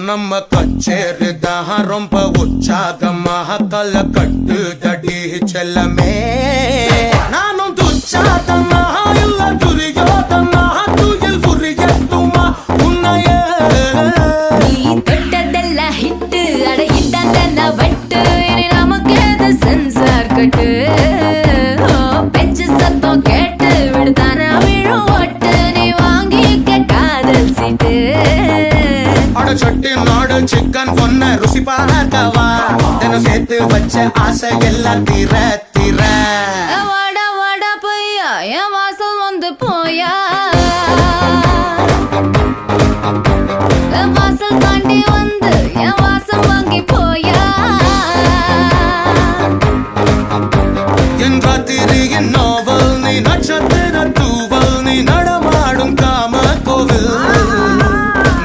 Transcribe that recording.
நம்ம கச்சேரிதான் ரொம்ப உற்சாகமாக கல கட்டு தடி செல்லமே நானும் துச்சாதமா இல்ல துரியோதமா துயில் புரியட்டுமா உன்னையே நீ தொட்டதெல்லாம் ஹிட்டு அட ஹிட்டாங்க வட்டு இனி நமக்கு எது சென்சார் கட்டு பெஞ்சு சத்தம் கேட்டு விடுதானா விழும் ஒட்டு நீ வாங்கிக்க காதல் சீட்டு சட்டி நாடு சிக்கன் பொண்ண ருசி பார்க்கவா தினம் சேர்த்து வச்ச ஆசை எல்லாம் தீர தீர வாடா வாடா பையா என் வாசல் வந்து போயா வாசல் தாண்டி